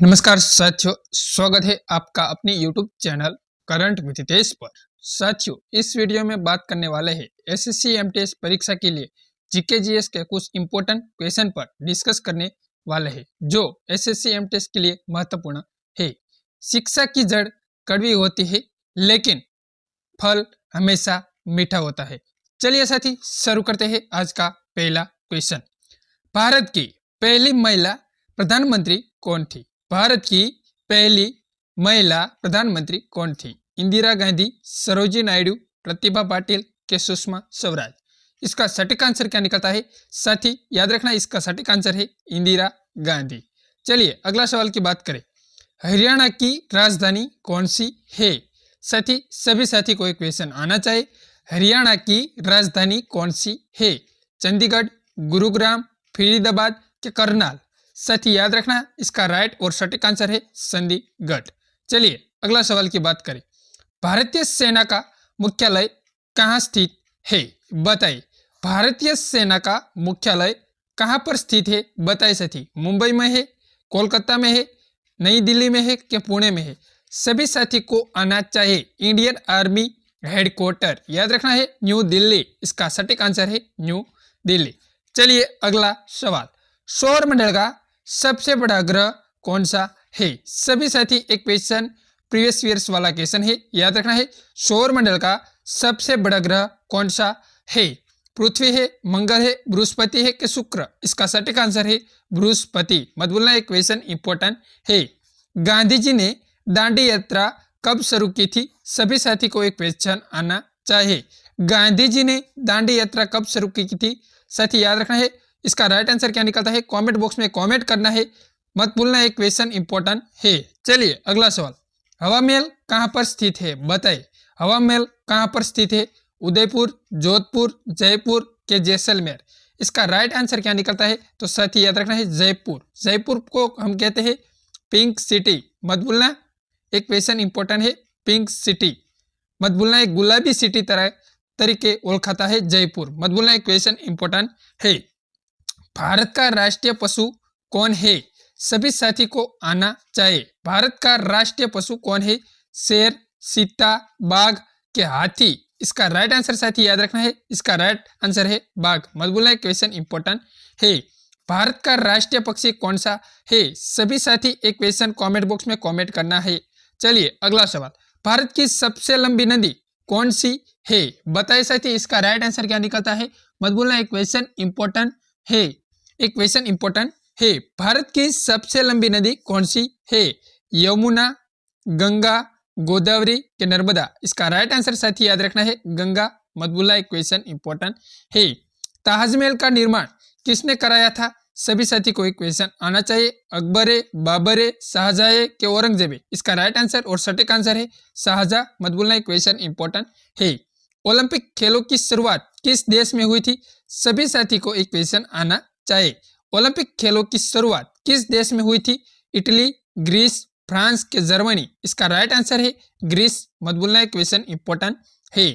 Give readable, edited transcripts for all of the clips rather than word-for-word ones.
नमस्कार साथियों, स्वागत है आपका अपने YouTube channel current with Hitesh पर। साथियों, इस वीडियो में बात करने वाले हैं एसएससी एमटीएस परीक्षा के लिए जीके जीएस के कुछ इंपॉर्टेंट क्वेश्चन पर डिस्कस करने वाले हैं जो एसएससी एमटीएस के लिए महत्वपूर्ण है। शिक्षा की जड़ कड़वी होती है लेकिन फल हमेशा मीठा होता है। चलिए साथी, शुरू करते हैं आज का पहला क्वेश्चन। भारत की पहली महिला प्रधानमंत्री कौन थी? भारत की पहली महिला प्रधानमंत्री कौन थी? इंदिरा गांधी, सरोजिनी नायडू, प्रतिभा पाटिल के सुषमा स्वराज। इसका सटीक आंसर क्या निकलता है? साथी याद रखना, इसका सटीक आंसर है इंदिरा गांधी। चलिए अगला सवाल की बात करें। हरियाणा की राजधानी कौन सी है? साथी सभी साथी को एक क्वेश्चन आना चाहिए। हरियाणा की राजधानी कौन सी है? चंडीगढ़, गुरुग्राम, फरीदाबाद के करनाल। साथी याद रखना, इसका राइट और सटीक आंसर है चंडीगढ़। चलिए अगला सवाल की बात करें। भारतीय सेना का मुख्यालय कहाँ स्थित है? बताइए। भारतीय सेना का मुख्यालय कहाँ पर स्थित है? बताइए साथी। मुंबई में है, कोलकाता में है, नई दिल्ली में है कि पुणे में है? सभी साथी को आना चाहिए। इंडियन आर्मी हेडक्वार्टर याद रखना है न्यू दिल्ली। इसका सटीक आंसर है न्यू दिल्ली। चलिए अगला सवाल। सौरमंडल का सबसे बड़ा ग्रह कौन सा है? सभी साथी एक क्वेश्चन प्रीवियस ईयर्स वाला क्वेश्चन है, याद रखना है। सौरमंडल का सबसे बड़ा ग्रह कौन सा है? पृथ्वी है, मंगल है, बृहस्पति है कि शुक्र? इसका सटीक आंसर है बृहस्पति। मत भूलना, एक क्वेश्चन इंपॉर्टेंट है। गांधी जी ने दांडी यात्रा कब शुरू की थी? सभी साथी को एक क्वेश्चन आना चाहिए। गांधी जी ने दांडी यात्रा कब शुरू की थी? साथी याद रखना है, इसका राइट आंसर क्या निकलता है? कमेंट बॉक्स में कमेंट करना है, मत भूलना, एक क्वेश्चन इंपॉर्टेंट है। चलिए अगला सवाल। हवा महल कहाँ पर स्थित है? बताइए। हवा महल कहाँ पर स्थित है? उदयपुर, जोधपुर, जयपुर के जैसलमेर? इसका राइट आंसर क्या निकलता है? तो साथी याद रखना है जयपुर। जयपुर को हम कहते हैं पिंक सिटी। मत भूलना, एक क्वेश्चन इंपॉर्टेंट है, पिंक सिटी। मत भूलना, एक गुलाबी सिटी तरीके ओळखाता है जयपुर। मत भूलना, एक क्वेश्चन इंपॉर्टेंट है। भारत का राष्ट्रीय पशु कौन है? सभी साथी को आना चाहिए। भारत का राष्ट्रीय पशु कौन है? शेर, चीता, बाघ के हाथी? इसका राइट आंसर साथी याद रखना है, इसका राइट आंसर है बाघ। मत भूलना, क्वेश्चन इंपॉर्टेंट है। भारत का राष्ट्रीय पक्षी कौन सा है? सभी साथी एक क्वेश्चन कमेंट बॉक्स में कमेंट करना है। चलिए अगला सवाल। भारत की सबसे लंबी नदी कौन सी है? बताइए साथी, इसका राइट आंसर क्या निकलता है? मत भूलना, एक क्वेश्चन इंपॉर्टेंट है। एक क्वेश्चन इंपॉर्टेंट है। भारत की सबसे लंबी नदी कौन सी है? यमुना, गंगा, गोदावरी के नर्मदा? इसका राइट आंसर साथी याद रखना है गंगा। मत भूलना, एक क्वेश्चन इंपॉर्टेंट है। ताजमहल का निर्माण किसने कराया था? सभी साथी को एक क्वेश्चन आना चाहिए। अकबरे, बाबरे, शाहजहां के औरंगजेबे? इसका राइट आंसर और सटीक आंसर है शाहजहां। मत भूलना, एक क्वेश्चन इंपॉर्टेंट है। ओलंपिक खेलों की शुरुआत किस देश में हुई थी? सभी साथी को एक क्वेश्चन आना चाहिए। ओलंपिक खेलों की शुरुआत किस देश में हुई थी? इटली, ग्रीस, फ्रांस के जर्मनी? इसका राइट आंसर है ग्रीस। मत भूलना, क्वेश्चन इंपॉर्टेंट है।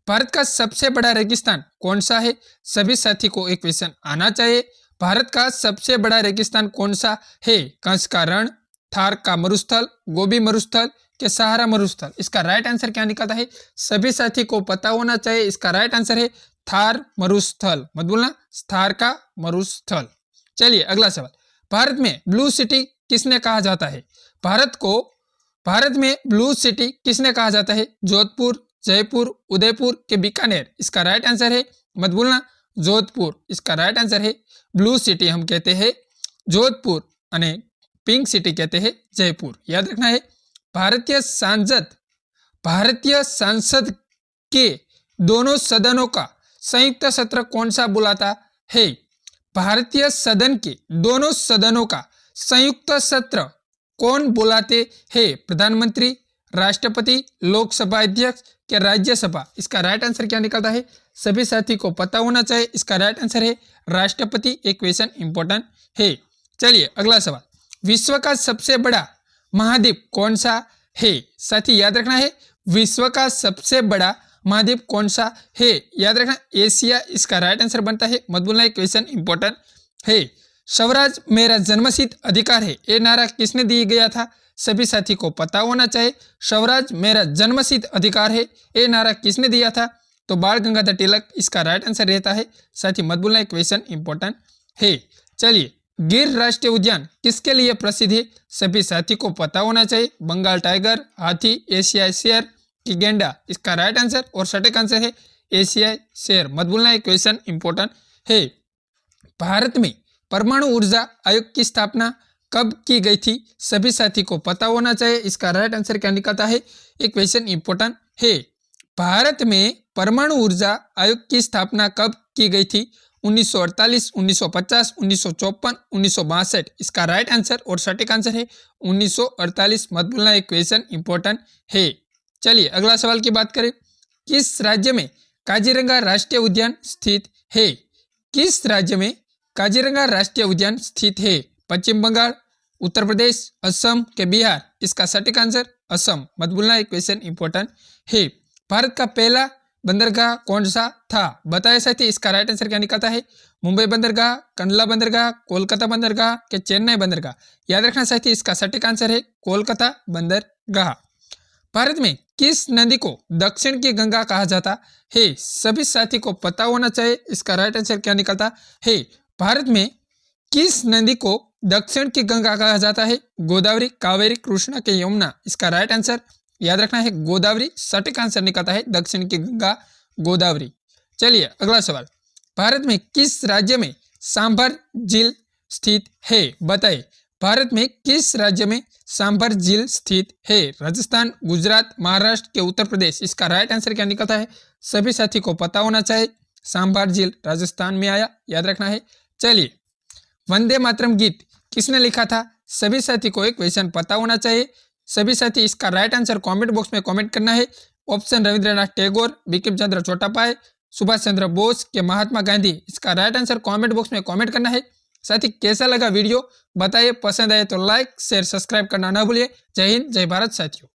भारत का सबसे बड़ा रेगिस्तान कौन सा है? सभी साथी को एक क्वेश्चन आना चाहिए। भारत का सबसे बड़ा रेगिस्तान कौन सा है? कंस का रण, थार का मरुस्थल, गोबी मरुस्थल के सहारा मरुस्थल? इसका राइट आंसर क्या निकलता है? सभी साथी को पता होना चाहिए, इसका राइट आंसर है थार मरुस्थल। मत भूलना, थार का मरुस्थल। चलिए अगला सवाल। भारत में ब्लू सिटी किसने कहा जाता है? भारत में ब्लू सिटी किसने कहा जाता है? जोधपुर, जयपुर, उदयपुर के बीकानेर? इसका राइट आंसर है, मत भूलना, जोधपुर। इसका राइट आंसर है ब्लू सिटी हम कहते हैं जोधपुर और पिंक सिटी कहते हैं जयपुर। याद रखना है। भारतीय संसद के दोनों सदनों का संयुक्त सत्र कौन सा बुलाता है? भारतीय सदन के दोनों सदनों का संयुक्त सत्र कौन बुलाते हैं? प्रधानमंत्री, राष्ट्रपति, लोकसभा अध्यक्ष के राज्यसभा? इसका राइट आंसर क्या निकलता है? सभी साथी को पता होना चाहिए, इसका राइट आंसर है राष्ट्रपति। एक क्वेश्चन इंपॉर्टेंट है। चलिए अगला सवाल। विश्व का सबसे बड़ा महाद्वीप कौन सा है? साथी याद रखना है, विश्व का सबसे बड़ा महाद्वीप कौन सा है? याद रखना एशिया इसका राइट आंसर बनता है। मत भूलना, क्वेश्चन इंपॉर्टेंट है। स्वराज मेरा जन्मसिद्ध अधिकार है, ये नारा किसने दिया गया था? सभी साथी को पता होना चाहिए। स्वराज मेरा जन्मसिद्ध अधिकार है, ये नारा किसने दिया था? तो बाल गंगाधर तिलक इसका राइट आंसर रहता है। साथ ही मत भूलना, एक क्वेश्चन इंपॉर्टेंट है। चलिए, गिर राष्ट्रीय उद्यान किसके लिए प्रसिद्ध है? सभी साथी को पता होना चाहिए। बंगाल टाइगर, हाथी, एशियाई शेर कि गेंडा? इसका राइट आंसर और सटीक आंसर है एशियाई शेर। मत भूलना, एक क्वेश्चन इंपॉर्टेंट है। भारत में परमाणु ऊर्जा आयोग की स्थापना कब की गई थी? सभी साथी को पता होना चाहिए। इसका राइट आंसर क्या निकलता है? एक क्वेश्चन इंपॉर्टेंट है। भारत में परमाणु ऊर्जा आयोग की स्थापना कब की गई थी? 1948, 1950, 1954, 1962? इसका राइट आंसर और सटीक आंसर है 1948। मत भूलना, एक क्वेश्चन इंपॉर्टेंट है। चलिए अगला सवाल की बात करें। किस राज्य में काजीरंगा राष्ट्रीय उद्यान स्थित है? किस राज्य में काजीरंगा राष्ट्रीय उद्यान स्थित है? पश्चिम बंगाल, उत्तर प्रदेश, असम के बिहार? इसका सटीक आंसर असम। मत भूलना, एक क्वेश्चन इंपॉर्टेंट है। भारत का पहला बंदरगाह कौन सा था? बताया साथी, इसका राइट आंसर क्या निकलता है? मुंबई बंदरगाह, कंडला बंदरगाह, कोलकाता बंदरगाह के चेन्नई बंदरगाह? याद रखना साथी, इसका सटीक आंसर है कोलकाता बंदरगाह। भारत में किस नदी को दक्षिण की गंगा कहा जाता है? सभी साथी को पता होना चाहिए। इसका राइट आंसर क्या निकलता है? भारत में किस नदी को दक्षिण की गंगा कहा जाता है? गोदावरी, कावेरी, कृष्णा के यमुना? इसका राइट आंसर याद रखना है गोदावरी। सटीक आंसर निकलता है दक्षिण की गंगा गोदावरी। चलिए अगला सवाल। भारत में किस राज्य में सांभर झील स्थित है? बताइए, भारत में किस राज्य में सांभर झील स्थित है? राजस्थान, गुजरात, महाराष्ट्र के उत्तर प्रदेश? इसका राइट आंसर क्या निकलता है? सभी साथी को पता होना चाहिए। सांभर झील राजस्थान में आया, याद रखना है। चलिए, वंदे मातरम गीत किसने लिखा था? सभी साथी को एक क्वेश्चन पता होना चाहिए। सभी साथी इसका राइट आंसर कमेंट बॉक्स में कमेंट करना है। ऑप्शन रविंद्रनाथ टैगोर, बिपिन चंद्र चट्टोपाध्याय, सुभाष चंद्र बोस के महात्मा गांधी? इसका राइट आंसर कमेंट बॉक्स में कमेंट करना है। साथ ही कैसा लगा वीडियो बताइए। पसंद आए तो लाइक, शेयर, सब्सक्राइब करना ना भूलिए। जय हिंद, जय भारत साथियों।